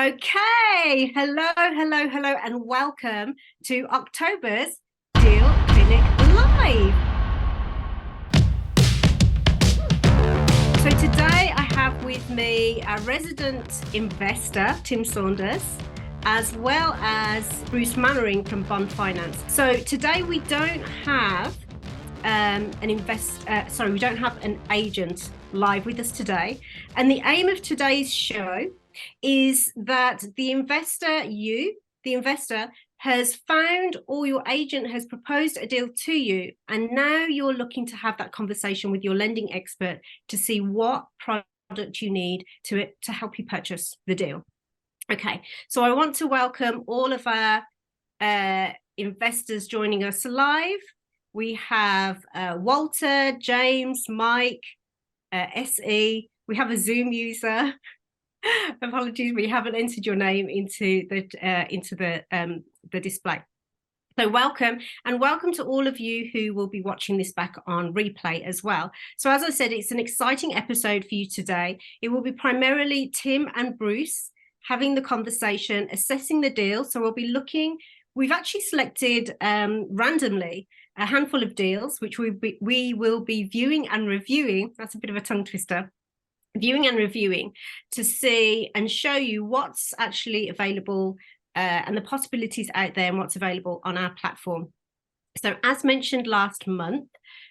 Okay, hello, and welcome to October's Deal Clinic Live. So today I have with me a resident investor, Tim Saunders, as well as Bruce Mannering from Bond Finance. So today we don't have we don't have an agent live with us today, and the aim of today's show is that the investor, has found, or your agent has proposed a deal to you, and now you're looking to have that conversation with your lending expert to see what product you need to help you purchase the deal. Okay, so I want to welcome all of our investors joining us live. We have Walter, James, Mike, SE. We have a Zoom user. Apologies, we haven't entered your name into the display. So welcome, and welcome to all of you who will be watching this back on replay as well. So as I said, it's an exciting episode for you today. It will be primarily Tim and Bruce having the conversation, assessing the deal. So we've actually selected randomly a handful of deals, which we will be viewing and reviewing. That's a bit of a tongue twister. Viewing and reviewing to see and show you what's actually available and the possibilities out there and what's available on our platform. So as mentioned last month,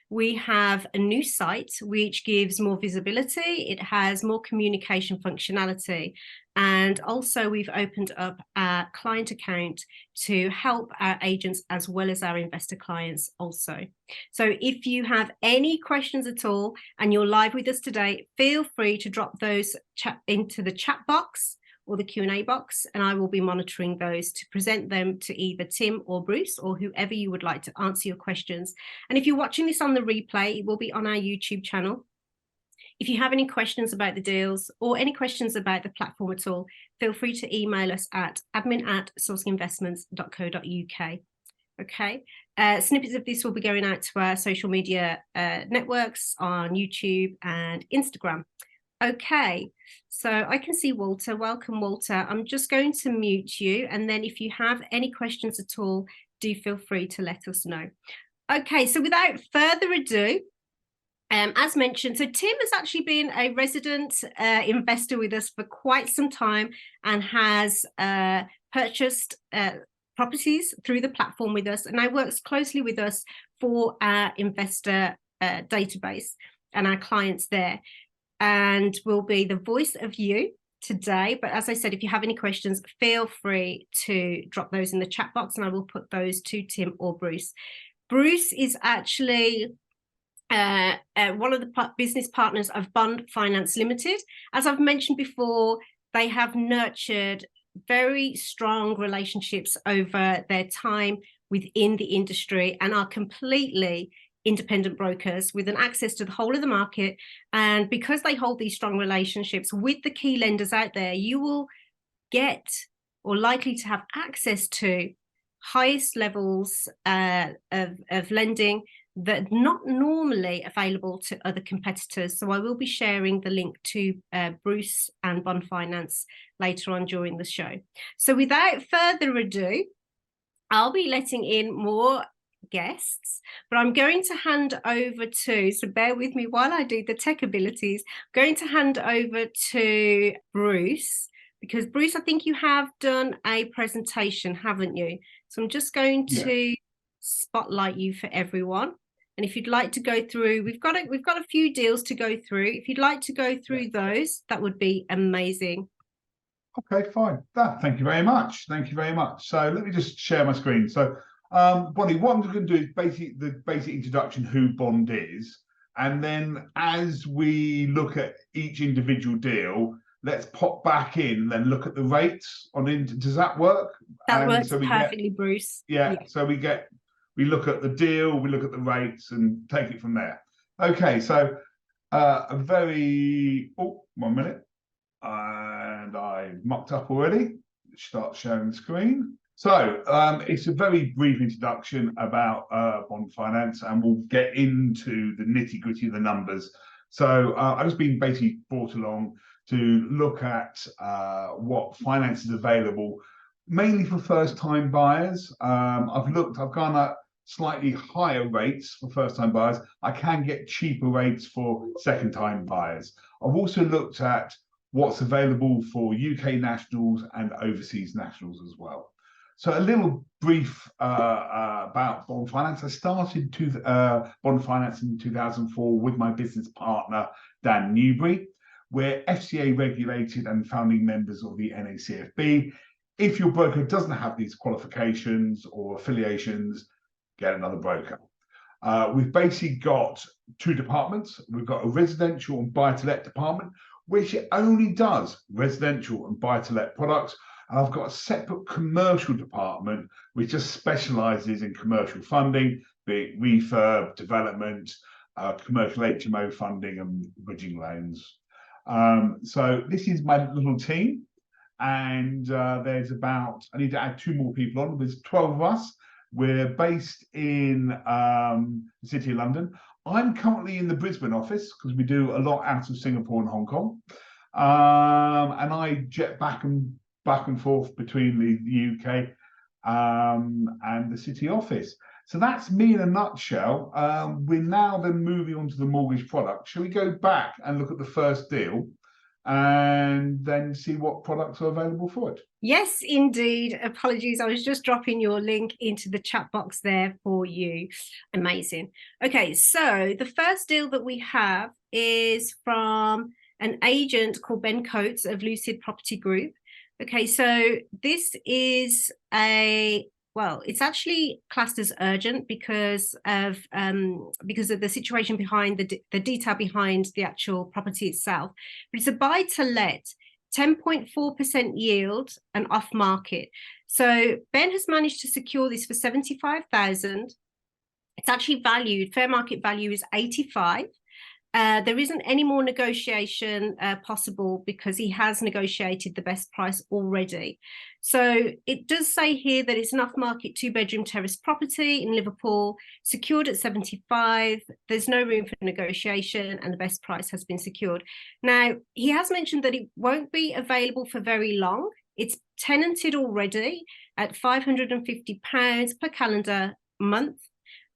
we have a new site which gives more visibility. It has more communication functionality. And also we've opened up our client account to help our agents as well as our investor clients also. So if you have any questions at all and you're live with us today, feel free to drop those into the chat box or the Q&A box, and I will be monitoring those to present them to either Tim or Bruce or whoever you would like to answer your questions. And if you're watching this on the replay, it will be on our YouTube channel. If you have any questions about the deals or any questions about the platform at all, feel free to email us at admin@sourcinginvestments.co.uk. Okay, snippets of this will be going out to our social media networks on YouTube and Instagram. Okay, so I can see Walter. Welcome, Walter. I'm just going to mute you, and then if you have any questions at all, do feel free to let us know. Okay, so without further ado, as mentioned, so Tim has actually been a resident investor with us for quite some time and has purchased properties through the platform with us, and now works closely with us for our investor database and our clients there, and will be the voice of you today. But as I said, if you have any questions, feel free to drop those in the chat box and I will put those to Tim or Bruce. Bruce is actually one of the business partners of Bond Finance Limited. As I've mentioned before, they have nurtured very strong relationships over their time within the industry and are completely independent brokers with an access to the whole of the market. And because they hold these strong relationships with the key lenders out there, you will get or likely to have access to highest levels of lending that are not normally available to other competitors. So I will be sharing the link to Bruce and Bond Finance later on during the show. So without further ado, I'll be letting in more guests, but I'm going to hand over to, so bear with me while I do the tech abilities, I'm going to hand over to Bruce, because Bruce, I think you have done a presentation, haven't you? So I'm just going to spotlight you for everyone. And if you'd like to go through, we've got a few deals to go through. If you'd like to go through those, that would be amazing. Okay, fine. Thank you very much. Thank you very much. So let me just share my screen. So Bonnie, what I'm going to do is the basic introduction who Bond is, and then as we look at each individual deal, let's pop back in and then look at the rates on it. Does that work? That works perfectly, Bruce. Yeah, so we look at the deal, we look at the rates and take it from there. Okay, so one minute. And I mucked up already. Start sharing the screen. So it's a very brief introduction about Bond Finance, and we'll get into the nitty-gritty of the numbers. So I've just been basically brought along to look at what finance is available, mainly for first-time buyers. I've gone at slightly higher rates for first-time buyers. I can get cheaper rates for second-time buyers. I've also looked at what's available for UK nationals and overseas nationals as well. So a little brief about bond finance. I started bond finance in 2004 with my business partner, Dan Newbury. We're FCA regulated and founding members of the NACFB. If your broker doesn't have these qualifications or affiliations, get another broker. We've basically got two departments. We've got a residential and buy-to-let department, which only does residential and buy-to-let products. And I've got a separate commercial department, which just specializes in commercial funding, be it refurb, development, commercial HMO funding and bridging loans. So this is my little team. And there's I need to add 2 more people on. There's 12 of us. We're based in the City of London. I'm currently in the Brisbane office because we do a lot out of Singapore and Hong Kong. And I jet back and forth between the UK and the City office. So that's me in a nutshell. We're now then moving on to the mortgage product. Shall we go back and look at the first deal and then see what products are available for it? Yes, indeed. Apologies. I was just dropping your link into the chat box there for you. Amazing. Okay, so the first deal that we have is from an agent called Ben Coates of Lucid Property Group. Okay, so this is it's actually classed as urgent because of the situation behind the detail behind the actual property itself. But it's a buy-to-let, 10.4% yield and off market. So Ben has managed to secure this for 75,000. It's actually valued, fair market value is 85. There isn't any more negotiation possible because he has negotiated the best price already. So it does say here that it's an off-market 2-bedroom terrace property in Liverpool, secured at 75. There's no room for negotiation and the best price has been secured. Now, he has mentioned that it won't be available for very long. It's tenanted already at £550 per calendar month.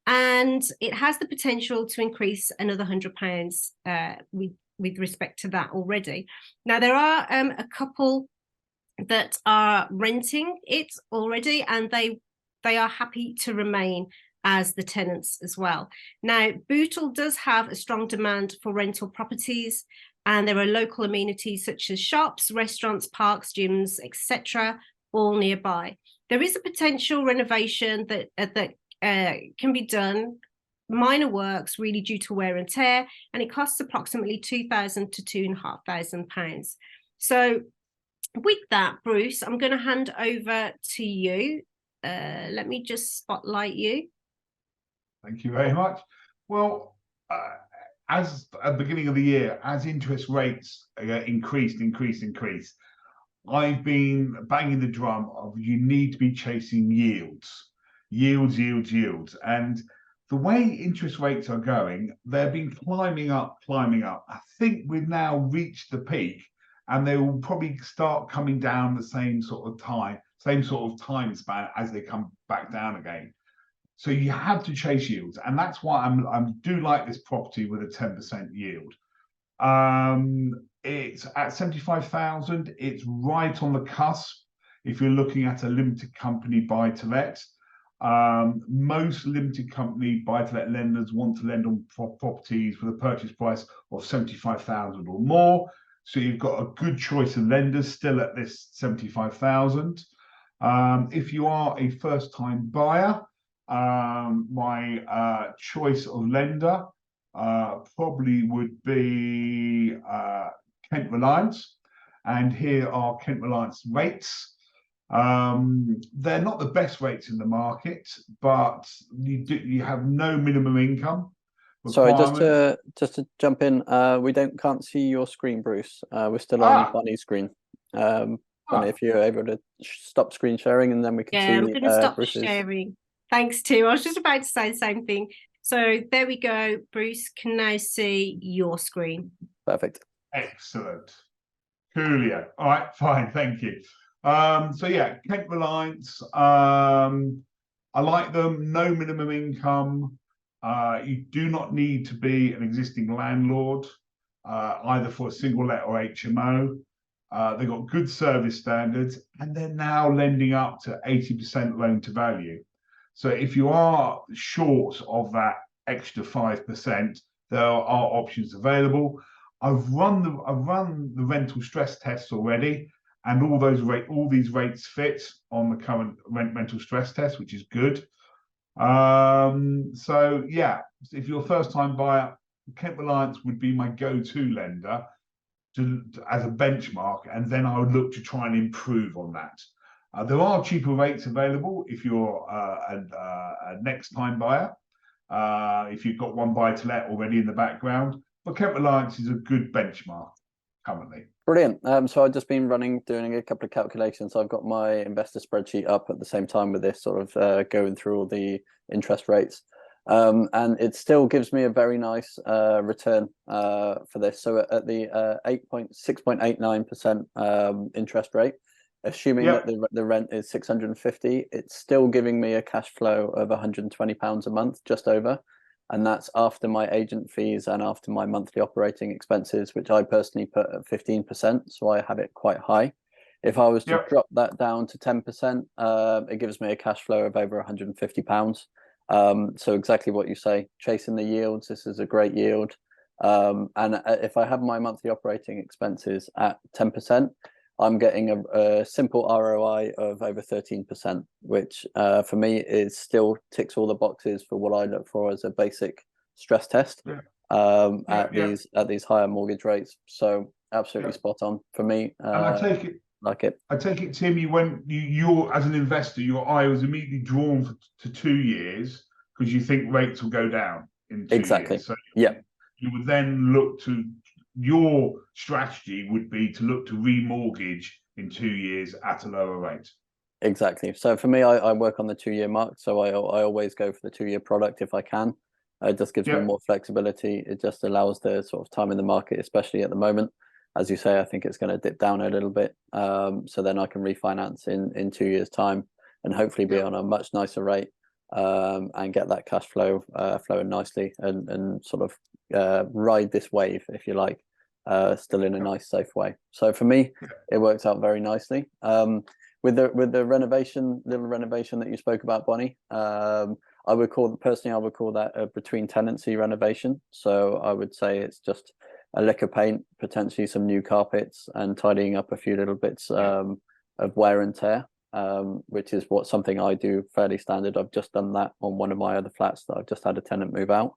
And it has the potential to increase another £100 with respect to that already. Now, there are a couple that are renting it already, and they are happy to remain as the tenants as well. Now, Bootle does have a strong demand for rental properties, and there are local amenities such as shops, restaurants, parks, gyms, etc., all nearby. There is a potential renovation that can be done, minor works really due to wear and tear, and it costs approximately £2,000 to £2,500. So with that, Bruce, I'm going to hand over to you. Let me just spotlight you. Thank you very much. Well, as at the beginning of the year, as interest rates increased, I've been banging the drum of you need to be chasing yields. And the way interest rates are going, they've been climbing up. I think we've now reached the peak, and they will probably start coming down the same sort of time span as they come back down again. So you have to chase yields, and that's why I do like this property with a 10% yield. It's at 75,000. It's right on the cusp if you're looking at a limited company buy-to-let. Most limited company buy-to-let lenders want to lend on properties with a purchase price of 75,000 or more. So you've got a good choice of lenders still at this 75,000. If you are a first-time buyer, my choice of lender probably would be Kent Reliance, and here are Kent Reliance rates. They're not the best rates in the market, but you have no minimum income. Sorry, just to jump in, we can't see your screen, Bruce. We're still on Bonnie's screen. Bonnie, if you're able to stop screen sharing, and then we can see. Yeah, I'm going to stop Bruce's. sharing. Thanks, Tim. I was just about to say the same thing. So there we go. Bruce can now see your screen. Perfect. Excellent. Coolio. All right, fine, thank you. So yeah, Kent Reliance. I like them. No minimum income. You do not need to be an existing landlord, either for a single let or HMO. They've got good service standards, and they're now lending up to 80% loan to value. So if you are short of that extra 5%, there are options available. I've run the rental stress tests already, and all these rates fit on the current rental stress test, which is good. So yeah, if you're a first-time buyer, Kent Reliance would be my go-to lender as a benchmark, and then I would look to try and improve on that. There are cheaper rates available if you're a next-time buyer, if you've got one buy-to-let already in the background. But Kent Reliance is a good benchmark currently. Brilliant. So I've just been doing a couple of calculations. I've got my investor spreadsheet up at the same time with this, sort of going through all the interest rates. And it still gives me a very nice return for this. So at the 6.89% interest rate, assuming that the rent is 650, it's still giving me a cash flow of £120 a month, just over. And that's after my agent fees and after my monthly operating expenses, which I personally put at 15%. So I have it quite high. If I was to drop that down to 10%, it gives me a cash flow of over £150. So exactly what you say, chasing the yields. This is a great yield. And if I have my monthly operating expenses at 10%, I'm getting a simple ROI of over 13%, which for me still ticks all the boxes for what I look for as a basic stress test at these higher mortgage rates. So absolutely spot on for me. And I take it, Tim, you're as an investor, your eye was immediately drawn to 2 years because you think rates will go down in 2 years. So you would then look to. Your strategy would be to look to remortgage in 2 years at a lower rate. Exactly. So for me, I work on the 2-year mark. So I always go for the 2-year product if I can. It just gives me more flexibility. It just allows the sort of time in the market, especially at the moment. As you say, I think it's going to dip down a little bit. So then I can refinance in 2 years' time and hopefully be on a much nicer rate and get that cash flow flowing nicely and sort of ride this wave, if you like, still in a nice, safe way. So for me, it works out very nicely. With the little renovation that you spoke about, Bonnie, I would call that a between tenancy renovation. So I would say it's just a lick of paint, potentially some new carpets, and tidying up a few little bits of wear and tear, which is something I do fairly standard. I've just done that on one of my other flats that I've just had a tenant move out.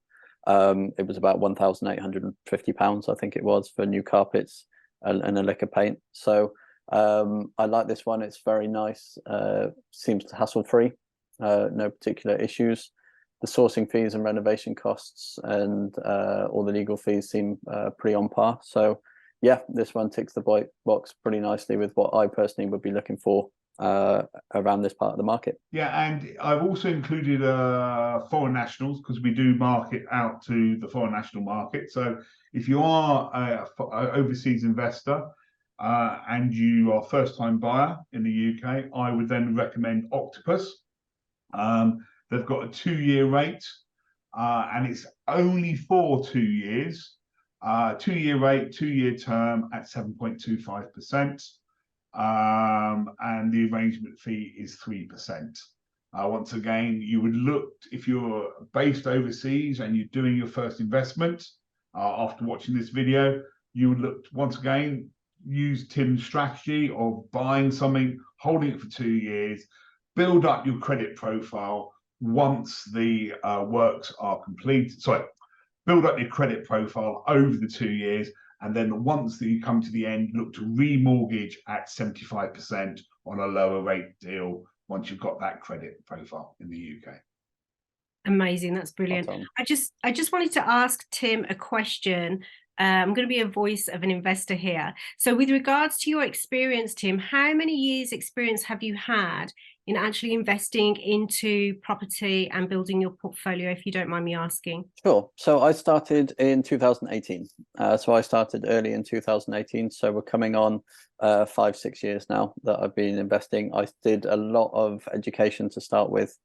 It was about £1,850, I think it was, for new carpets and a lick of paint. So I like this one. It's very nice. Seems hassle-free. No particular issues. The sourcing fees and renovation costs and all the legal fees seem pretty on par. So yeah, this one ticks the box pretty nicely with what I personally would be looking for around this part of the market. Yeah, and I've also included foreign nationals because we do market out to the foreign national market. So if you are an overseas investor and you are a first-time buyer in the UK, I would then recommend Octopus. They've got a 2-year rate and it's only for 2 years. 2-year rate, 2-year term at 7.25%. And the arrangement fee is 3%. Once again, you would look, if you're based overseas and you're doing your first investment after watching this video, you would look, once again, use Tim's strategy of buying something, holding it for 2 years, build up your credit profile once the works are complete. Build up your credit profile over the 2 years. And then once you come to the end, look to remortgage at 75% on a lower rate deal once you've got that credit profile in the UK. Amazing, that's brilliant. I just wanted to ask Tim a question. I'm going to be a voice of an investor here. So with regards to your experience, Tim, how many years experience have you had in actually investing into property and building your portfolio, if you don't mind me asking? Sure. So I started in 2018. So I started early in 2018. So we're coming on 5-6 years now that I've been investing. I did a lot of education to start with.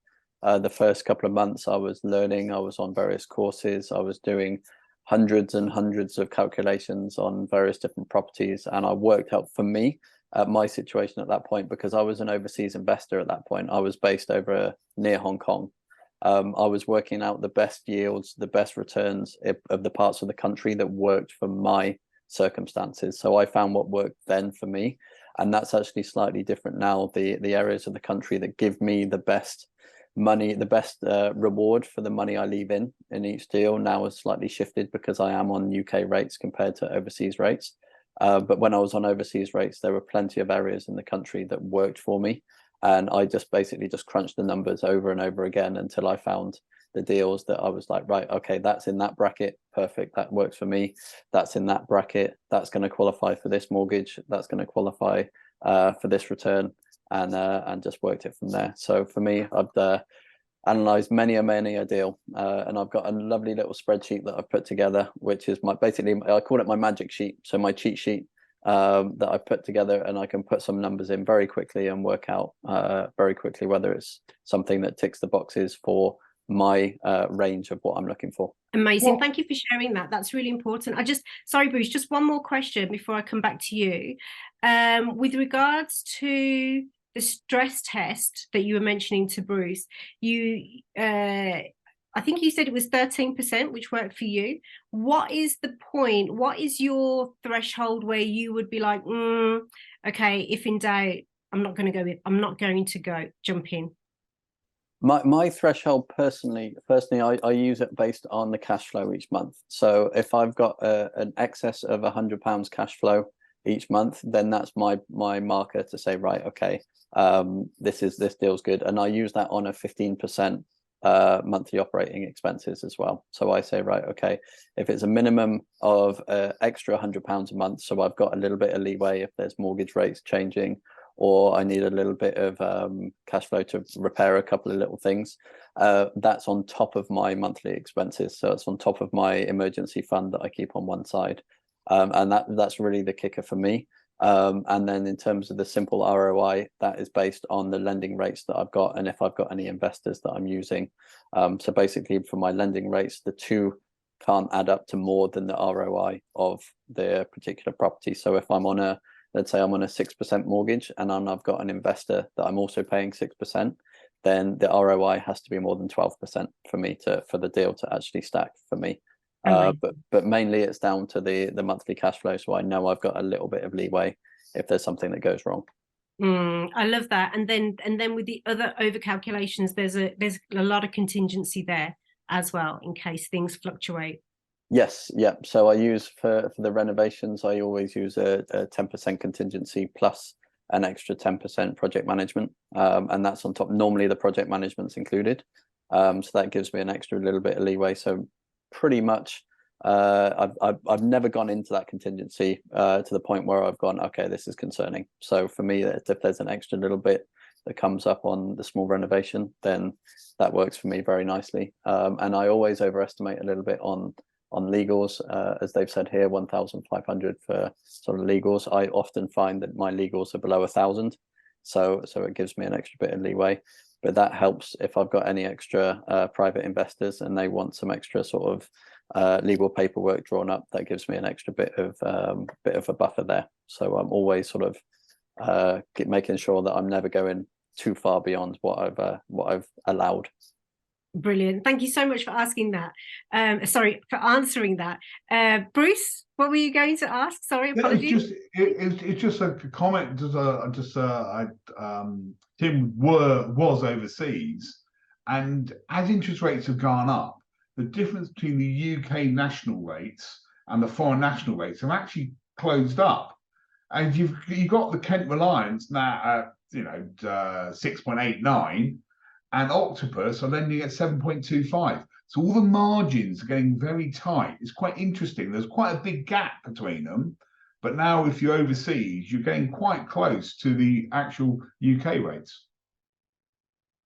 The first couple of months I was learning, I was on various courses, I was doing hundreds and hundreds of calculations on various different properties, and I worked out for me my situation at that point, because I was an overseas investor at that point. I was based over near Hong Kong. I was working out the best yields, the best returns of the parts of the country that worked for my circumstances. So I found what worked then for me, and that's actually slightly different now. The areas of the country that give me the best money, the best reward for the money I leave in each deal now has slightly shifted, because I am on UK rates compared to overseas rates. But when I was on overseas rates, there were plenty of areas in the country that worked for me, and I just basically just crunched the numbers over and over again until I found the deals that I was like, right, okay, that's in that bracket, perfect, that works for me. That's in that bracket, that's going to qualify for this mortgage, that's going to qualify for this return, and just worked it from there. So for me, I've analyzed many a deal, and I've got a lovely little spreadsheet that I've put together, which is my, basically, I call it my magic sheet. So my cheat sheet that I put together, and I can put some numbers in very quickly and work out very quickly whether it's something that ticks the boxes for my range of what I'm looking for. Amazing. Thank you for sharing that. That's really important. Sorry, Bruce, just one more question before I come back to you. With regards to the stress test that you were mentioning to Bruce, I think you said it was 13%, which worked for you. What is the point? What is your threshold where you would be like, okay, if in doubt, I'm not going to go jump in? My threshold personally, I use it based on the cash flow each month. So if I've got an excess of £100 cash flow each month, then that's my marker to say, right, okay, this deal's good. And I use that on a 15% monthly operating expenses as well. So I say, right, okay, if it's a minimum of extra £100 a month, so I've got a little bit of leeway if there's mortgage rates changing, or I need a little bit of cash flow to repair a couple of little things, that's on top of my monthly expenses. So it's on top of my emergency fund that I keep on one side. And that's really the kicker for me. And then in terms of the simple ROI, that is based on the lending rates that I've got, and if I've got any investors that I'm using. So basically for my lending rates, the two can't add up to more than the ROI of the particular property. So if I'm on let's say I'm on a 6% mortgage, and I've got an investor that I'm also paying 6%, then the ROI has to be more than 12% for me for the deal to actually stack for me. But mainly it's down to the monthly cash flow, so I know I've got a little bit of leeway if there's something that goes wrong. I love that. And then with the other over calculations, there's a lot of contingency there as well in case things fluctuate. Yes, yeah. So I use for the renovations, I always use a 10% contingency plus an extra 10% project management, and that's on top. Normally the project management's included, so that gives me an extra little bit of leeway. So pretty much, I've never gone into that contingency to the point where I've gone, okay, this is concerning. So for me, if there's an extra little bit that comes up on the small renovation, then that works for me very nicely. And I always overestimate a little bit on legals, as they've said here, 1,500 for sort of legals. I often find that my legals are below 1,000, so it gives me an extra bit of leeway. But that helps if I've got any extra private investors and they want some extra sort of legal paperwork drawn up. That gives me an extra bit of a buffer there. So I'm always sort of making sure that I'm never going too far beyond what I've allowed. Brilliant. Thank you so much for asking that. For answering that. Bruce, what were you going to ask? Sorry, apologies. It's just a comment. Tim was overseas, and as interest rates have gone up, the difference between the UK national rates and the foreign national rates have actually closed up. And you've got the Kent Reliance now at 6.89. And Octopus are lending at 7.25. So all the margins are getting very tight. It's quite interesting. There's quite a big gap between them. But now if you're overseas, you're getting quite close to the actual UK rates.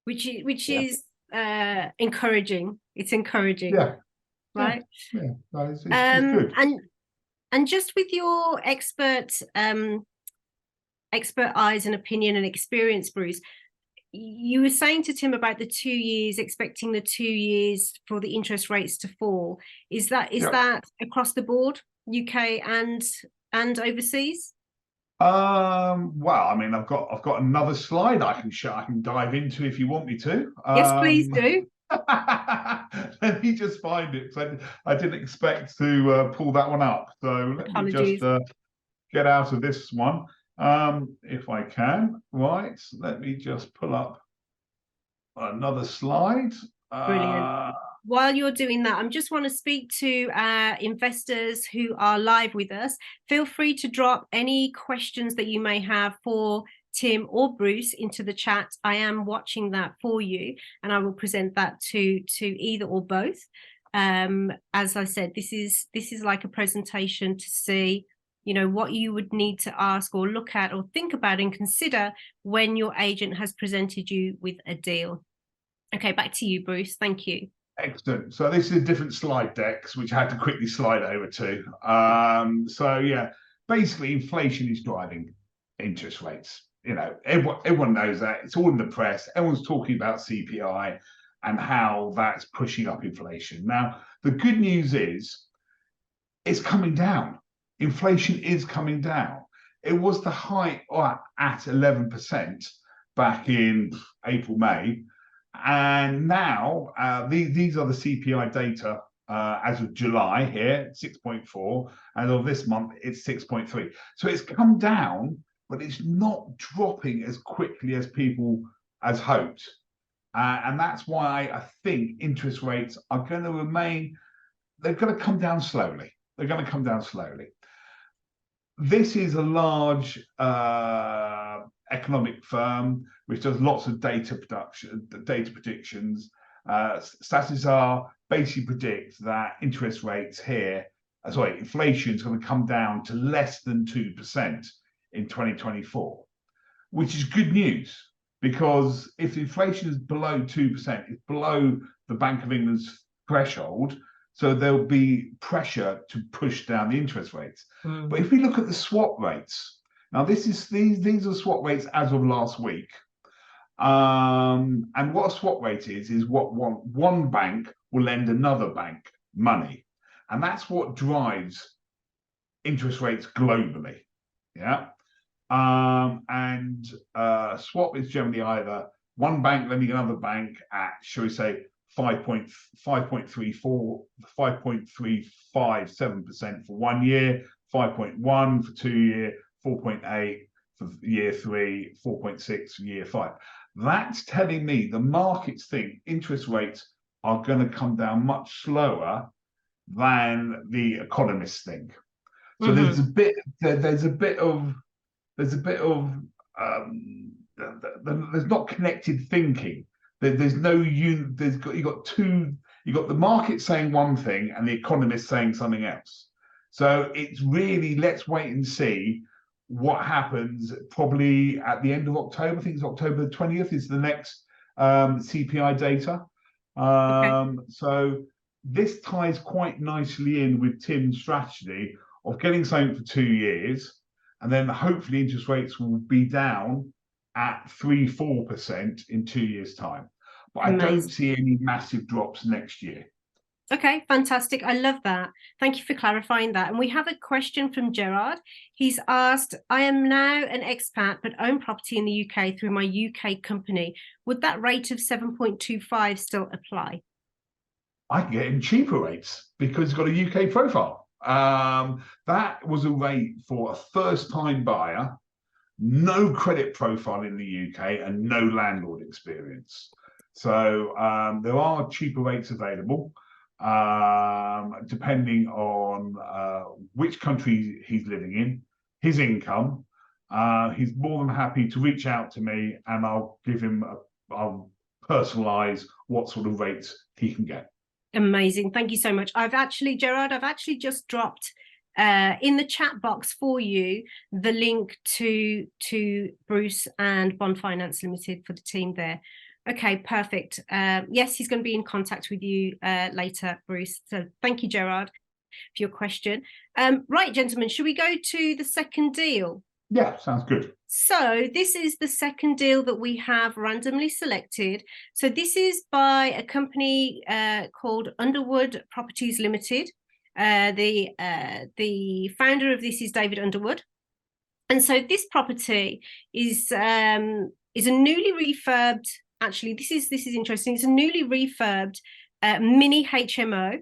Which is encouraging. It's encouraging. Yeah. Right. Yeah. No, it's good. And just with your expert eyes and opinion and experience, Bruce, you were saying to Tim about the 2 years, expecting the 2 years for the interest rates to fall. Is that across the board, UK and overseas? Well, I mean, I've got another slide I can show. I can dive into if you want me to. Yes, please do. Let me just find it, because I didn't expect to pull that one up. So let me just get out of this one, if I can. Right, let me just pull up another slide. Brilliant. While you're doing that, I just want to speak to investors who are live with us. Feel free to drop any questions that you may have for Tim or Bruce into the chat. I am watching that for you, and I will present that to either or both. As I said, this is like a presentation to see, you know, what you would need to ask or look at or think about and consider when your agent has presented you with a deal. Okay, back to you, Bruce. Thank you. Excellent. So this is a different slide decks, which I had to quickly slide over to. So yeah, basically inflation is driving interest rates. You know, everyone knows that. It's all in the press. Everyone's talking about CPI and how that's pushing up inflation. Now, the good news is it's coming down. Inflation is coming down. It was the height at 11% back in April, May. And now these are the CPI data as of July here, 6.4, and of this month it's 6.3. So it's come down, but it's not dropping as quickly as people as hoped. And that's why I think interest rates are going to remain, they're going to come down slowly. They're going to come down slowly. This is a large economic firm which does lots of data predictions. Statista basically predicts that interest rates here, inflation is going to come down to less than 2% in 2024, which is good news, because if inflation is below 2%, it's below the Bank of England's threshold. So there'll be pressure to push down the interest rates. But if we look at the swap rates, now these are swap rates as of last week. And what a swap rate is what one bank will lend another bank money. And that's what drives interest rates globally. Yeah. Swap is generally either one bank lending another bank at, shall we say, 5.37% for 1 year, 5.1 for 2 year, 4.8 for year 3, 4.6 for year 5. That's telling me the markets think interest rates are going to come down much slower than the economists think. So there's not connected thinking. You've got the market saying one thing and the economist saying something else. So it's really, let's wait and see what happens probably at the end of October. I think it's October the 20th is the next CPI data. So this ties quite nicely in with Tim's strategy of getting something for 2 years, and then hopefully interest rates will be down at 3-4% in 2 years' time. But I don't see any massive drops next year. Okay, fantastic. I love that. Thank you for clarifying that. And we have a question from Gerard. He's asked, I am now an expat but own property in the UK through my UK company. Would that rate of 7.25 still apply? I can get in cheaper rates because it's got a UK profile. That was a rate for a first-time buyer, no credit profile in the UK, and no landlord experience. So there are cheaper rates available, depending on which country he's living in, his income. He's more than happy to reach out to me, and I'll give him, I'll personalize what sort of rates he can get. Amazing. Thank you so much. Gerard, I've actually just dropped in the chat box for you the link to Bruce and Bond Finance Limited for the team there. Okay, perfect. Yes, he's going to be in contact with you later, Bruce. So thank you, Gerard, for your question. Right, gentlemen, should we go to the second deal? Yeah, sounds good. So this is the second deal that we have randomly selected. So this is by a company called Underwood Properties Limited. The founder of this is David Underwood. And so this property is a newly refurbed, actually, this is interesting. It's a newly refurbed mini HMO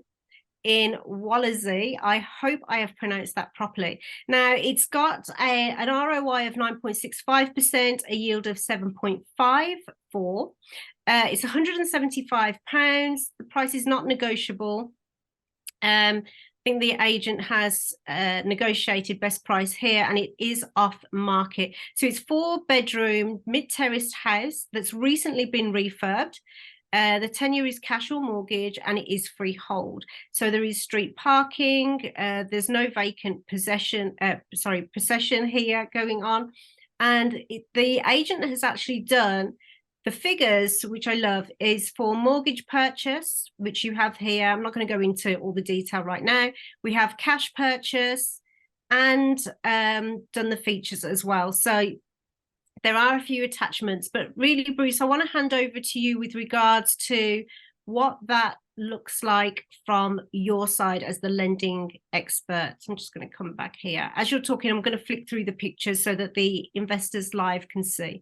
in Wallasey. I hope I have pronounced that properly. Now, it's got an ROI of 9.65%, a yield of 7.54. It's £175. The price is not negotiable. I think the agent has negotiated best price here, and it is off market. So it's 4-bedroom mid-terraced house that's recently been refurbed. The tenure is cash or mortgage, and it is freehold. So there is street parking. There's no vacant possession here going on. And the agent has actually done the figures, which I love, is for mortgage purchase, which you have here. I'm not going to go into all the detail right now. We have cash purchase and done the features as well. So there are a few attachments, but really, Bruce, I want to hand over to you with regards to what that looks like from your side as the lending expert. I'm just going to come back here. As you're talking, I'm going to flick through the pictures so that the investors live can see.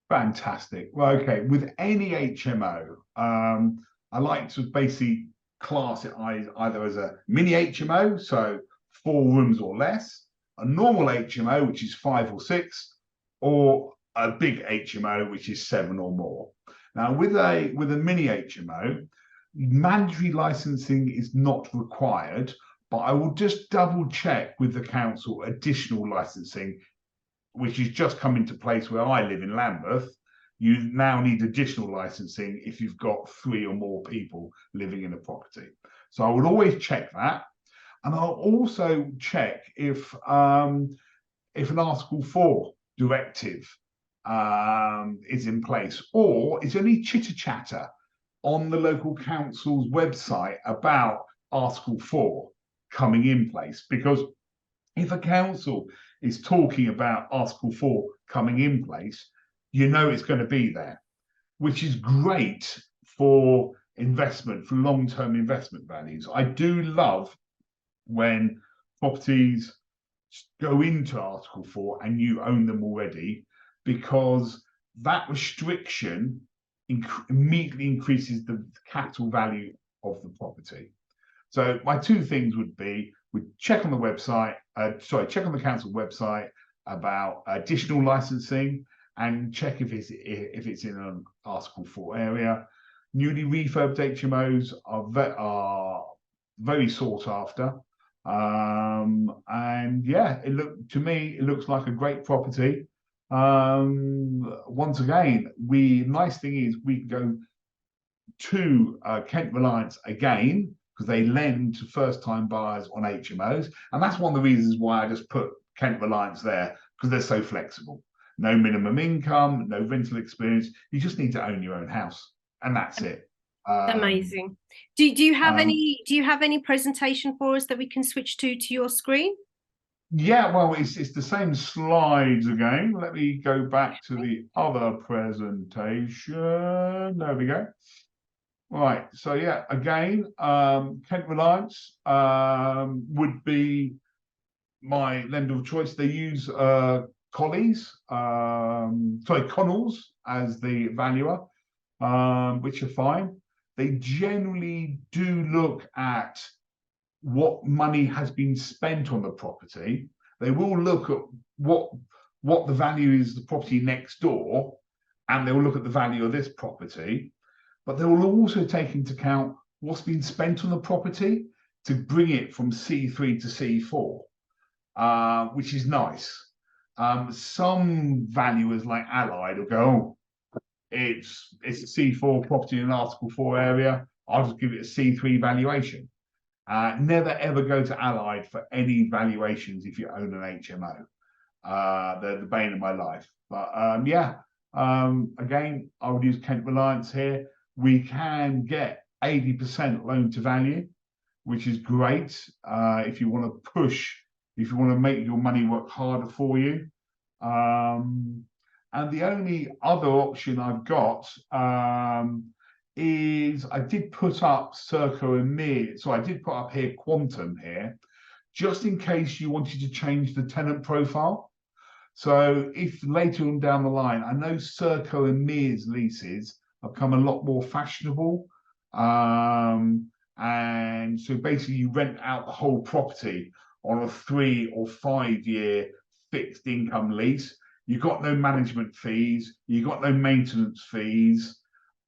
Fantastic. Well, okay, with any HMO, I like to basically class it either as a mini HMO, so 4 rooms or less, a normal HMO, which is 5 or 6, or a big HMO, which is 7 or more. Now, with a mini HMO, mandatory licensing is not required, but I will just double check with the council additional licensing, which has just come into place where I live in Lambeth. You now need additional licensing if you've got 3 or more people living in a property. So I would always check that. And I'll also check if an Article 4 directive is in place, or is any chitter chatter on the local council's website about Article 4 coming in place. Because if a council is talking about Article 4 coming in place, you know it's going to be there, which is great for investment, for long-term investment values. I do love when properties go into Article 4 and you own them already, because that restriction immediately increases the capital value of the property. So my 2 things would be, check on the website, check on the council website about additional licensing, and check if it's in an Article 4 area. Newly refurbed HMOs are very sought after. And yeah, to me, it looks like a great property. Once again, nice thing is we can go to Kent Reliance again, because they lend to first-time buyers on HMOs. And that's one of the reasons why I just put Kent Reliance there, because they're so flexible. No minimum income, no rental experience. You just need to own your own house, and that's it. Amazing. Do you have any presentation for us that we can switch to your screen? Yeah, well, it's the same slides again. Let me go back to the other presentation. There we go. Right, so yeah, again, Kent Reliance would be my lender of choice. They use Connells as the valuer, which are fine. They generally do look at what money has been spent on the property. They will look at what the value is of the property next door, and they will look at the value of this property. But they will also take into account what's been spent on the property to bring it from C3 to C4, which is nice. Some valuers like Allied will go, oh, it's a C4 property in an Article 4 area. I'll just give it a C3 valuation. Never ever go to Allied for any valuations if you own an HMO. They're the bane of my life. But again, I would use Kent Reliance here. We can get 80% loan to value, which is great if you want to push, if you want to make your money work harder for you. And the only other option I've got is I did put up Circa and Mir. So I did put up here Quantum here, just in case you wanted to change the tenant profile. So if later on down the line, I know Circa and Mir's leases have become a lot more fashionable. And so basically you rent out the whole property on a 3 or 5 year fixed income lease. You've got no management fees, you've got no maintenance fees,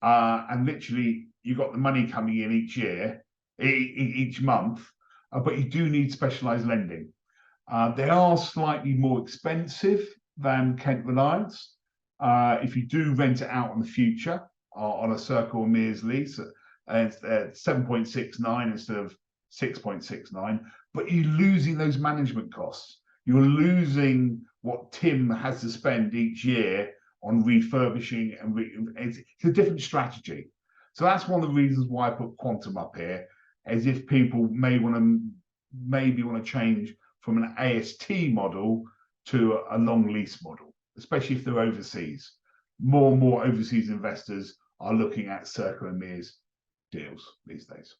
and literally you got the money coming in each year, each month, but you do need specialized lending. They are slightly more expensive than Kent Reliance. If you do rent it out in the future on a Circa or Mears lease, it's 7.69 instead of 6.69, but you're losing those management costs. You're losing what Tim has to spend each year on refurbishing, and it's a different strategy. So that's one of the reasons why I put Quantum up here, as if people maybe want to change from an AST model to a long lease model, especially if they're overseas. More and more overseas investors are looking at Circa and Mears deals these days.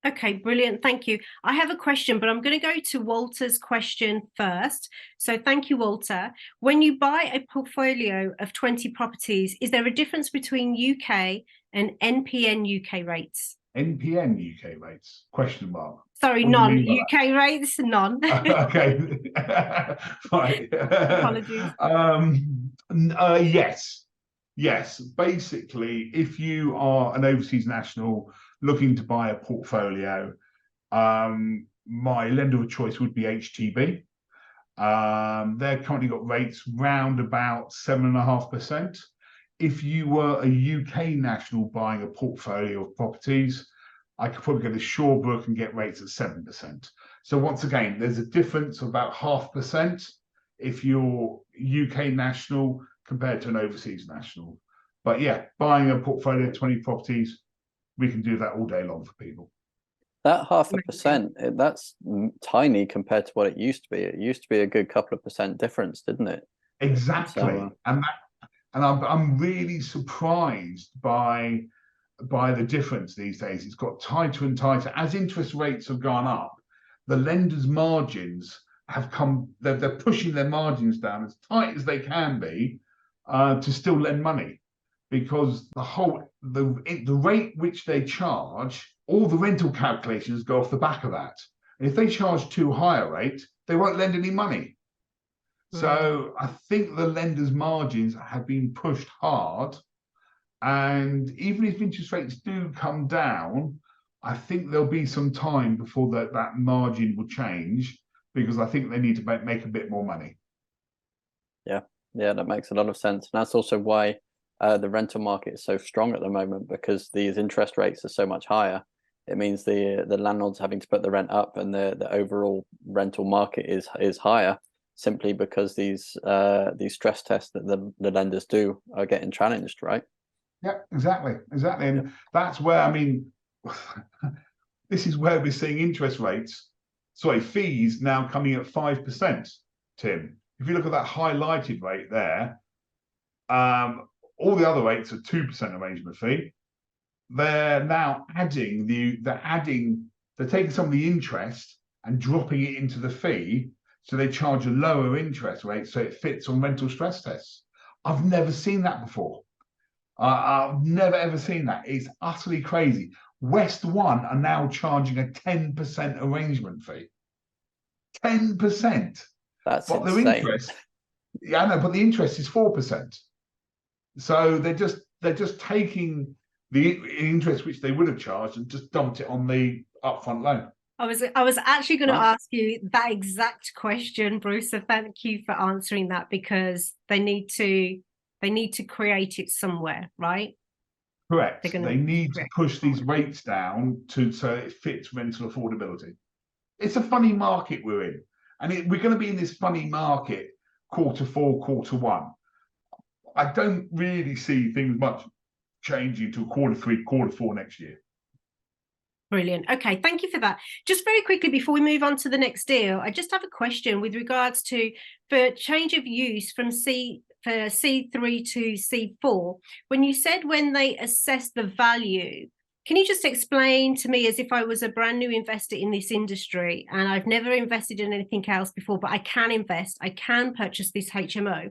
Okay, brilliant. Thank you. I have a question, but I'm going to go to Walter's question first. So thank you, Walter. When you buy a portfolio of 20 properties, is there a difference between UK and NPN UK rates? NPN UK rates? Question mark. Sorry, non-UK rates, none. Okay. Right. Apologies. Yes. Basically, if you are an overseas national looking to buy a portfolio, my lender of choice would be HTB. They've currently got rates round about 7.5%. If you were a UK national buying a portfolio of properties, I could probably go to Shawbrook and get rates at 7%. So once again, there's a difference of about 0.5% if you're UK national compared to an overseas national. But yeah, buying a portfolio of 20 properties, we can do that all day long for people. That 0.5%, that's tiny compared to what it used to be. It used to be a good couple of percent difference, didn't it? Exactly. So, and I'm really surprised by the difference these days. It's got tighter and tighter. As interest rates have gone up, the lenders' margins have come, they're pushing their margins down as tight as they can be to still lend money, because the rate which they charge, all the rental calculations go off the back of that. And if they charge too high a rate, they won't lend any money. So I think the lenders' margins have been pushed hard. And even if interest rates do come down, I think there'll be some time before that margin will change, because I think they need to make a bit more money. Yeah, that makes a lot of sense. And that's also why the rental market is so strong at the moment, because these interest rates are so much higher. It means the landlord's having to put the rent up, and the overall rental market is higher, simply because these stress tests that the lenders do are getting challenged, right? Yeah, exactly. And that's where, I mean, this is where we're seeing fees now coming at 5%, Tim. If you look at that highlighted rate there, all the other rates are 2% arrangement fee. They're now they're taking some of the interest and dropping it into the fee, so they charge a lower interest rate so it fits on rental stress tests. I've never seen that before. I've never ever seen that. It's utterly crazy. West One are now charging a 10% arrangement fee. 10%. That's but insane. Their interest, I know, but the interest is 4%. So they're just taking the interest which they would have charged and just dumped it on the upfront loan. I was actually going to ask you that exact question, Bruce. So thank you for answering that, because they need to create it somewhere, right? Correct. They're They need to correct. push these rates down so it fits rental affordability. It's a funny market we're in, and we're going to be in this funny market Q4, Q1. I don't really see things much changing to Q3, Q4 next year. Brilliant. Okay, thank you for that. Just very quickly before we move on to the next deal, I just have a question with regards to for change of use from C3 to C4. When you said when they assess the value, can you just explain to me, as if I was a brand new investor in this industry and I've never invested in anything else before, but I can invest, I can purchase this HMO.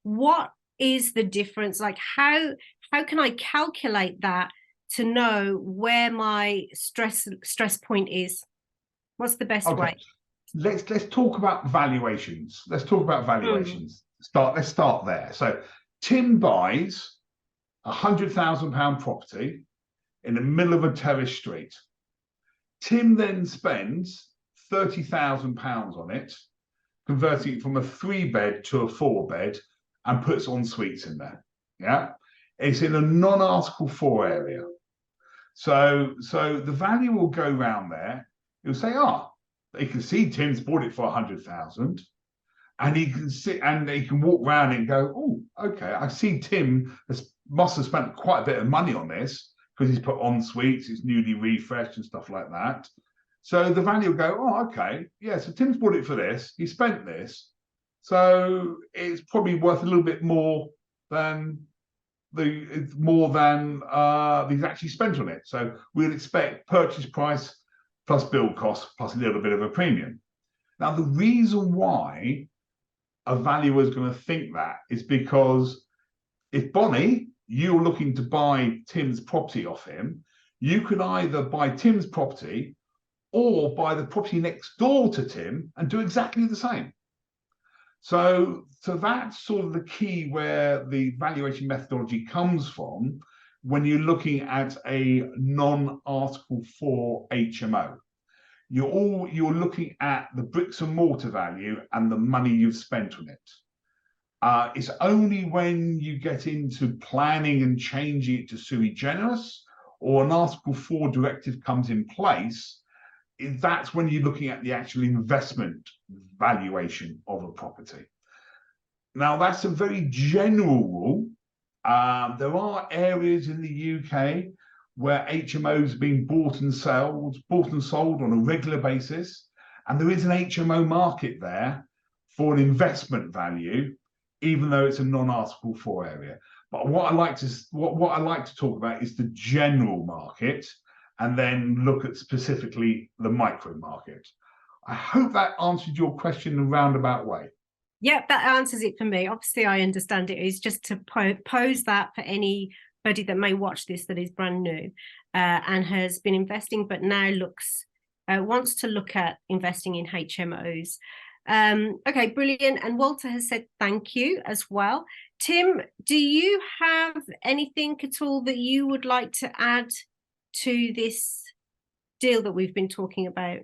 What is the difference? Like how can I calculate that to know where my stress point is? What's the best way? Let's talk about valuations. Let's talk about valuations. Let's start there. So Tim buys £100,000 property in the middle of a terrace street. Tim then spends £30,000 on it, converting it from a 3-bed to a 4-bed, and puts en suites in there. Yeah, it's in a non-Article 4 area. So the value will go round there. He'll say, they can see Tim's bought it for 100,000, and he can sit and he can walk around and go, oh, okay, I see Tim must have spent quite a bit of money on this because he's put en suites, it's newly refreshed and stuff like that. So the value will go, oh, okay, yeah, so Tim's bought it for this, he spent this, so it's probably worth a little bit more than he's actually spent on it. So we'd expect purchase price plus build cost plus a little bit of a premium. Now, the reason why a valuer is going to think that is because if Bonnie, you're looking to buy Tim's property off him, you can either buy Tim's property or buy the property next door to Tim and do exactly the same. So that's sort of the key where the valuation methodology comes from when you're looking at a non-Article 4 HMO. You're looking at the bricks and mortar value and the money you've spent on it. It's only when you get into planning and changing it to sui generis or an Article 4 directive comes in place, that's when you're looking at the actual investment valuation of a property. Now, that's a very general rule. There are areas in the UK where HMOs are being bought and sold on a regular basis, and there is an HMO market there for an investment value, even though it's a non-Article 4 area. But what I like to talk about is the general market, and then look at specifically the micro market. I hope that answered your question in a roundabout way. Yeah, that answers it for me. Obviously, I understand it is just to pose that for anybody that may watch this that is brand new and has been investing, but now wants to look at investing in HMOs. Okay, brilliant. And Walter has said thank you as well. Tim, do you have anything at all that you would like to add to this deal that we've been talking about?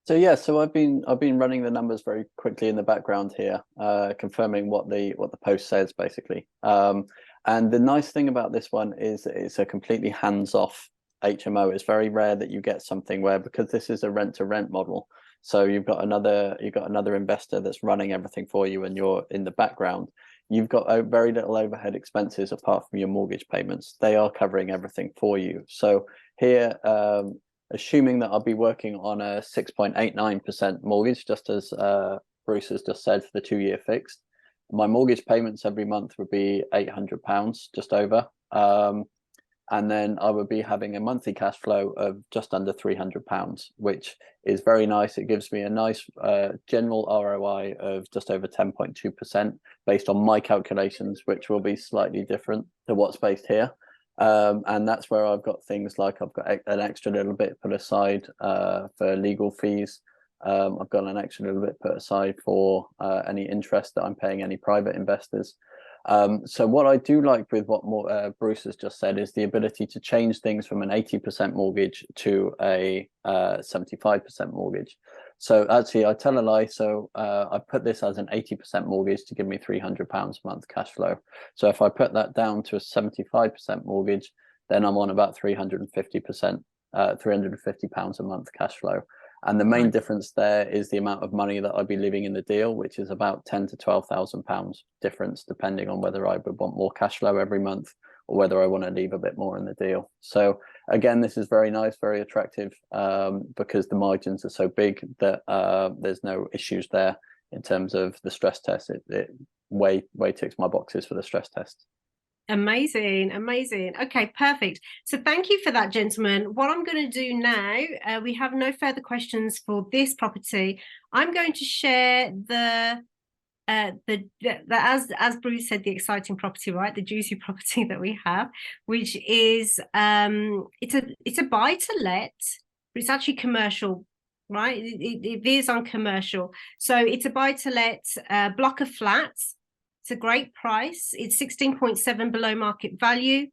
So I've been running the numbers very quickly in the background here, confirming what the post says basically. And the nice thing about this one is it's a completely hands-off HMO. It's very rare that you get something where, because this is a rent-to-rent model, so you've got another investor that's running everything for you, and you're in the background. You've got very little overhead expenses apart from your mortgage payments. They are covering everything for you. So here, assuming that I'll be working on a 6.89% mortgage, just as Bruce has just said, for the 2-year fixed, my mortgage payments every month would be £800, just over. And then I would be having a monthly cash flow of just under £300, which is very nice. It gives me a nice general ROI of just over 10.2% based on my calculations, which will be slightly different to what's based here. And that's where I've got things like I've got an extra little bit put aside for legal fees. I've got an extra little bit put aside for any interest that I'm paying any private investors. So what I do like with what Bruce has just said is the ability to change things from an 80% mortgage to a 75% mortgage. So actually, I tell a lie. So I put this as an 80% mortgage to give me £300 a month cash flow. So if I put that down to a 75% mortgage, then I'm on about 350%, £350 a month cash flow. And the main difference there is the amount of money that I'd be leaving in the deal, which is about £10,000 to £12,000 difference, depending on whether I would want more cash flow every month or whether I want to leave a bit more in the deal. So again, this is very nice, very attractive, because the margins are so big that there's no issues there in terms of the stress test. It way ticks my boxes for the stress test. Amazing, amazing. Okay, perfect. So thank you for that, gentlemen. What I'm going to do now, we have no further questions for this property. I'm going to share as Bruce said, the exciting property, right? The juicy property that we have, which is it's a buy to let, but it's actually commercial, right? It is on commercial. So it's a buy to let block of flats. It's a great price. It's 16.7 below market value.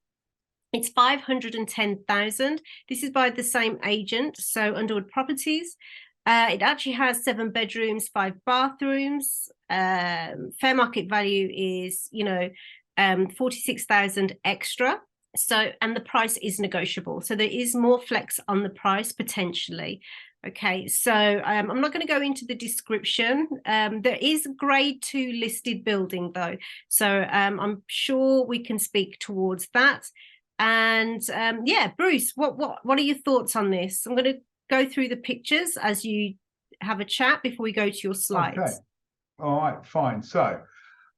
It's 510,000. This is by the same agent, so Underwood Properties. It actually has 7 bedrooms, 5 bathrooms. Fair market value is, 46,000 extra. So, and the price is negotiable. So there is more flex on the price potentially. Okay, so I'm not going to go into the description. There is a grade 2 listed building though. So I'm sure we can speak towards that. And yeah, Bruce, what are your thoughts on this? I'm going to go through the pictures as you have a chat before we go to your slides. Okay. All right, fine. So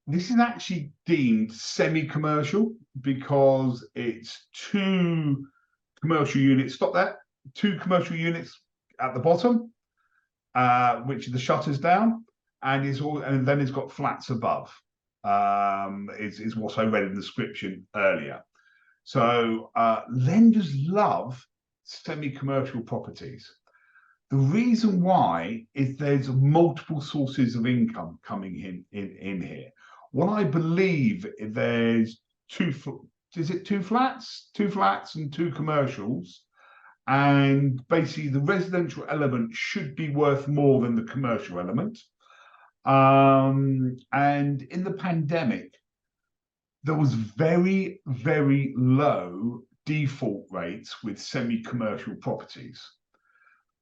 this is actually deemed semi-commercial because it's 2 commercial units. Stop that. 2 commercial units at the bottom, which are the shutters down, and then it's got flats above. Is what I read in the description earlier. So lenders love semi-commercial properties. The reason why is there's multiple sources of income coming in here. What I believe there's 2 flats? 2 flats and 2 commercials. And basically the residential element should be worth more than the commercial element. And in the pandemic, there was very, very low default rates with semi-commercial properties.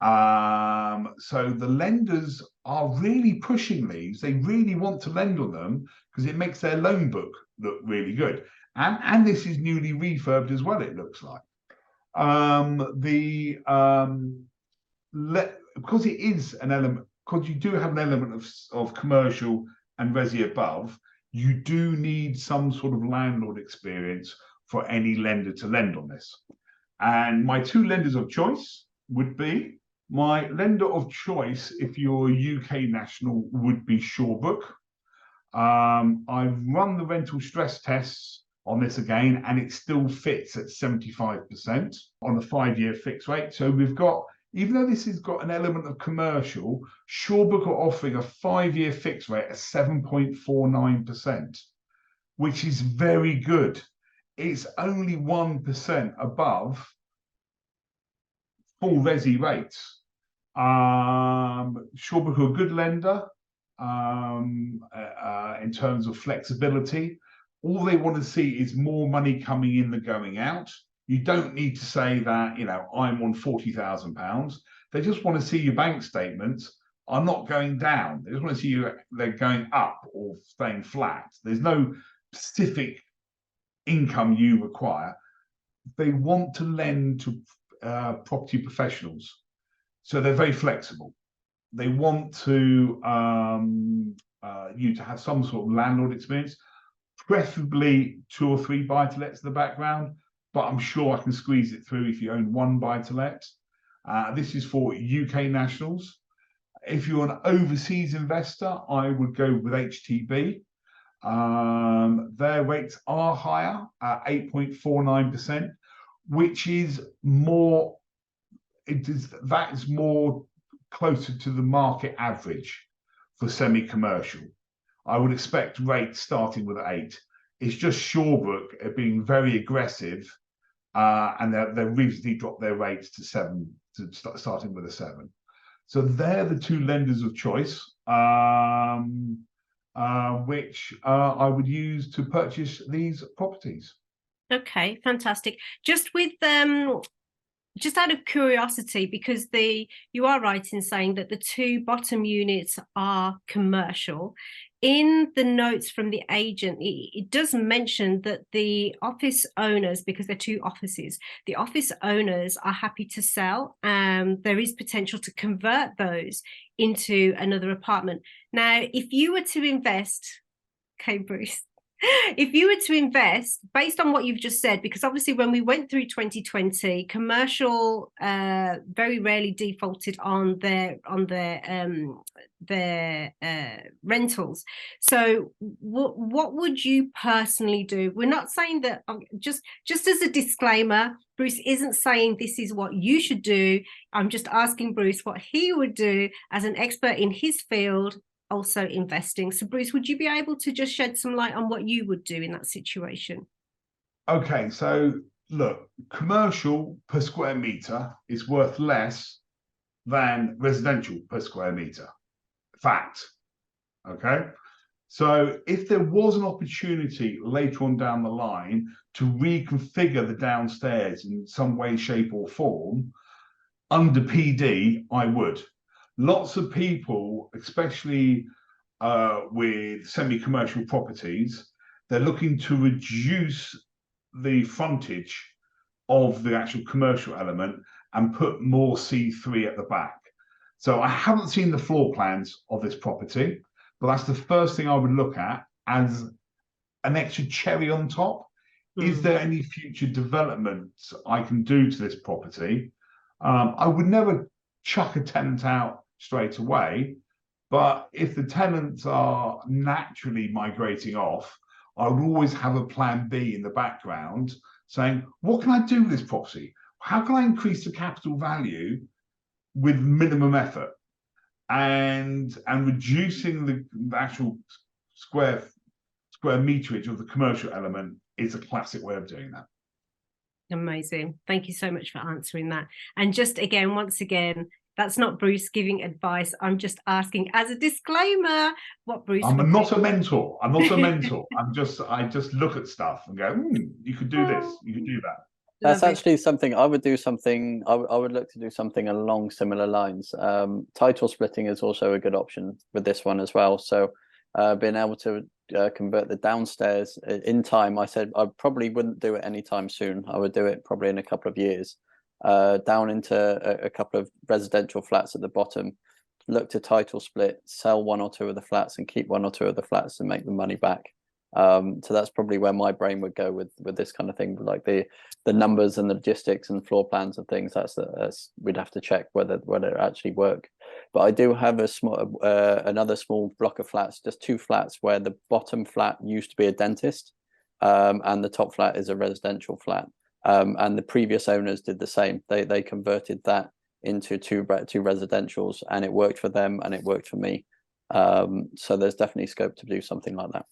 So the lenders are really pushing these. They really want to lend on them because it makes their loan book look really good. And this is newly refurbed as well, it looks like. Because it is an element, because you do have an element of commercial and resi above, you do need some sort of landlord experience for any lender to lend on this. And my 2 lenders of choice would be, my lender of choice, if you're a UK national, would be Shawbrook. I've run the rental stress tests on this again, and it still fits at 75% on a 5-year fixed rate. So we've got, even though this has got an element of commercial, Shawbrook are offering a 5-year fixed rate at 7.49%, which is very good. It's only 1% above full resi rates. Shawbrook are a good lender in terms of flexibility. All they want to see is more money coming in than going out. You don't need to say that, I'm on £40,000. They just want to see your bank statements are not going down. They just want to see they're going up or staying flat. There's no specific income you require. They want to lend to property professionals. So they're very flexible. They want to you to have some sort of landlord experience, preferably 2 or 3 buy-to-lets in the background, but I'm sure I can squeeze it through if you own 1 buy-to-let. This is for UK nationals. If you're an overseas investor, I would go with HTB. Their rates are higher at 8.49%, which is more, that is more closer to the market average for semi-commercial. I would expect rates starting with 8. It's just Shawbrook are being very aggressive, and they recently dropped their rates to 7, starting with a 7. So they're the 2 lenders of choice, which I would use to purchase these properties. Okay, fantastic. Just out of curiosity, because you are right in saying that the two bottom units are commercial. In the notes from the agent, it does mention that the office owners, because they're two offices, the office owners are happy to sell. There is potential to convert those into another apartment. Now, if you were to invest, okay, Bruce, if you were to invest based on what you've just said, because obviously when we went through 2020, commercial very rarely defaulted on their rentals. So what would you personally do? We're not saying that, just as a disclaimer, Bruce isn't saying this is what you should do. I'm just asking Bruce what he would do as an expert in his field, also investing. So Bruce, would you be able to just shed some light on what you would do in that situation? Okay, so look, commercial per square meter is worth less than residential per square meter. Fact. Okay, so if there was an opportunity later on down the line to reconfigure the downstairs in some way, shape, or form under PD, I would. Lots of people, especially with semi-commercial properties, they're looking to reduce the frontage of the actual commercial element and put more C3 at the back. So I haven't seen the floor plans of this property, but that's the first thing I would look at as an extra cherry on top. Is there any future developments I can do to this property? I would never chuck a tenant out straight away, but if the tenants are naturally migrating off, I would always have a plan B in the background saying, what can I do with this property? How can I increase the capital value with minimum effort? And reducing the actual square meterage of the commercial element is a classic way of doing that. Amazing. Thank you so much for answering that. And just again, once again, that's not Bruce giving advice. I'm just asking as a disclaimer what Bruce I'm not a mentor. I'm not a mentor. I just look at stuff and go, you could do this, you could do that. That's actually something I would do. I would look to do something along similar lines. Title splitting is also a good option with this one as well. So being able to convert the downstairs in time, I said I probably wouldn't do it anytime soon. I would do it probably in a couple of years, down into a couple of residential flats at the bottom, look to title split, sell one or two of the flats and keep one or two of the flats and make the money back. So that's probably where my brain would go with this kind of thing, like the numbers and the logistics and floor plans and things. That's we'd have to check whether it actually work. But I do have a small another small block of flats, just two flats where the bottom flat used to be a dentist, and the top flat is a residential flat. And the previous owners did the same. They converted that into two residentials, and it worked for them and it worked for me. So there's definitely scope to do something like that.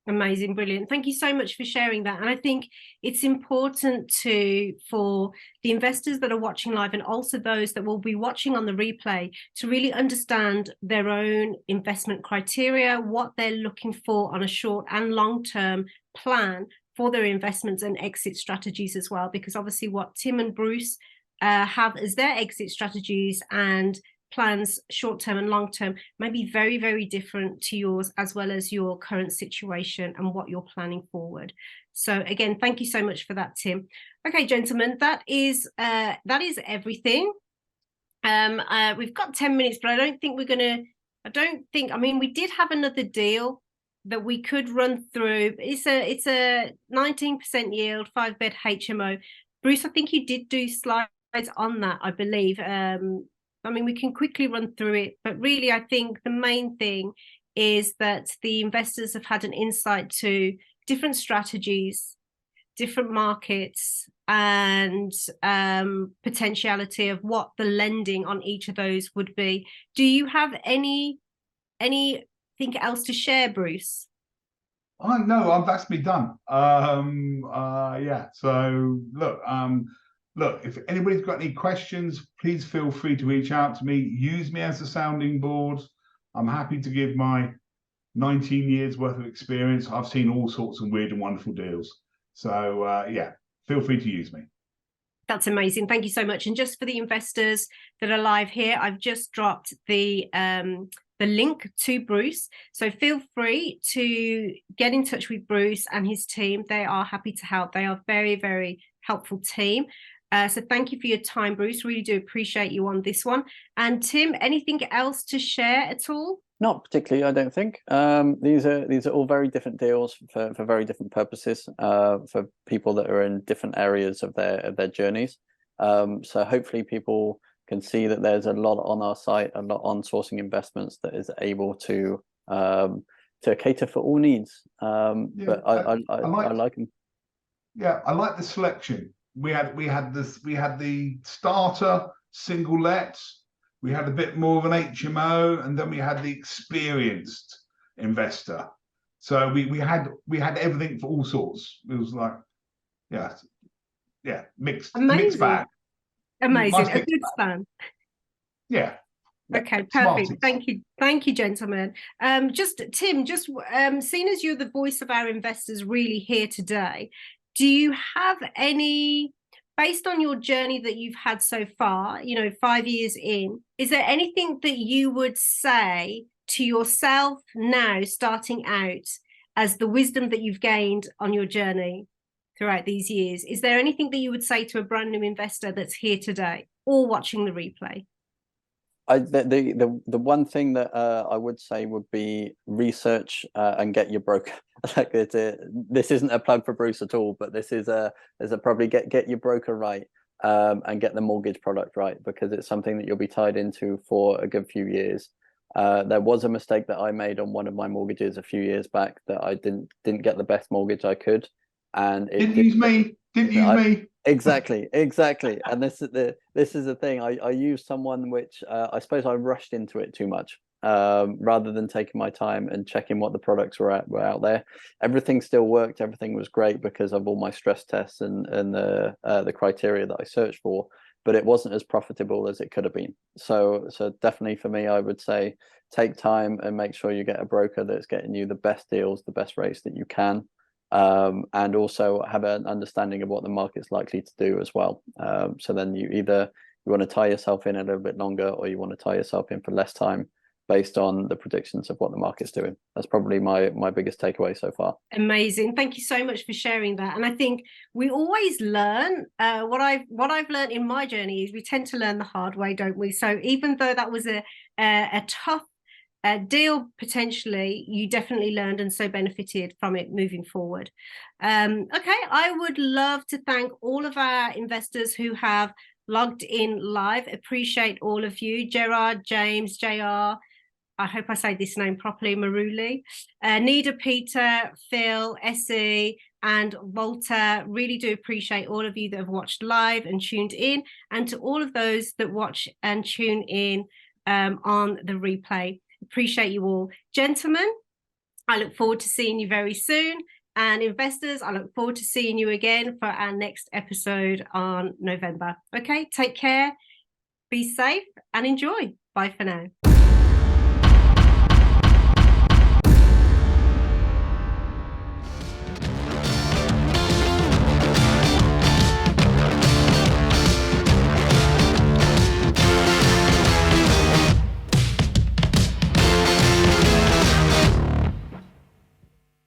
Amazing, brilliant. Thank you so much for sharing that. And I think it's important for the investors that are watching live and also those that will be watching on the replay to really understand their own investment criteria, what they're looking for on a short and long-term plan for their investments and exit strategies as well. Because obviously what Tim and Bruce have as their exit strategies and plans short-term and long-term may be very, very different to yours, as well as your current situation and what you're planning forward. So again, thank you so much for that, Tim. Okay, gentlemen, that is everything. We've got 10 minutes, but I mean, we did have another deal that we could run through. It's a 19% yield, 5-bed HMO. Bruce, I think you did do slides on that, I believe. I mean, we can quickly run through it, but really, I think the main thing is that the investors have had an insight to different strategies, different markets, and potentiality of what the lending on each of those would be. Do you have anything else to share, Bruce? No, that's me done. Yeah. So look, if anybody's got any questions, please feel free to reach out to me. Use me as a sounding board. I'm happy to give my 19 years worth of experience. I've seen all sorts of weird and wonderful deals. So yeah, feel free to use me. That's amazing. Thank you so much. And just for the investors that are live here, I've just dropped the link to Bruce. So feel free to get in touch with Bruce and his team. They are happy to help. They are a very, very helpful team. So thank you for your time, Bruce. Really do appreciate you on this one. And Tim, anything else to share at all? Not particularly, I don't think. These are all very different deals for very different purposes, for people that are in different areas of their journeys. So hopefully people can see that there's a lot on our site, a lot on sourcing investments that is able to cater for all needs. But I like them. Yeah, I like the selection. We had the starter single lets. We had a bit more of an HMO, and then we had the experienced investor. So we had everything for all sorts. It was like, mixed bag. Amazing, Nice a good span. Yeah. Okay, perfect. Smarties. Thank you, gentlemen. Just Tim, seeing as you're the voice of our investors really here today, do you have any, based on your journey that you've had so far, 5 years in, is there anything that you would say to yourself now starting out as the wisdom that you've gained on your journey throughout these years? Is there anything that you would say to a brand new investor that's here today or watching the replay? The one thing that I would say would be research and get your broker. Like this isn't a plug for Bruce at all, but this is probably get your broker right, and get the mortgage product right, because it's something that you'll be tied into for a good few years. There was a mistake that I made on one of my mortgages a few years back, that I didn't get the best mortgage I could, and it didn't use me. Exactly. And this is the thing. I used someone which I suppose I rushed into it too much, rather than taking my time and checking what the products were out there. Everything still worked. Everything was great because of all my stress tests and the criteria that I searched for, but it wasn't as profitable as it could have been. So definitely for me, I would say take time and make sure you get a broker that's getting you the best deals, the best rates that you can. And also have an understanding of what the market's likely to do as well. So then you want to tie yourself in a little bit longer, or you want to tie yourself in for less time based on the predictions of what the market's doing. That's probably my biggest takeaway so far. Amazing. Thank you so much for sharing that. And I think we always learn. What I've learned in my journey is we tend to learn the hard way, don't we? So even though that was a tough deal, potentially, you definitely learned and so benefited from it moving forward. Okay, I would love to thank all of our investors who have logged in live. Appreciate all of you. Gerard, James, JR, I hope I say this name properly, Maruli, Nida, Peter, Phil, Essie, and Walter. Really do appreciate all of you that have watched live and tuned in, and to all of those that watch and tune in on the replay. Appreciate you all. Gentlemen, I look forward to seeing you very soon. And investors, I look forward to seeing you again for our next episode on November. Okay, take care, be safe, and enjoy. Bye for now.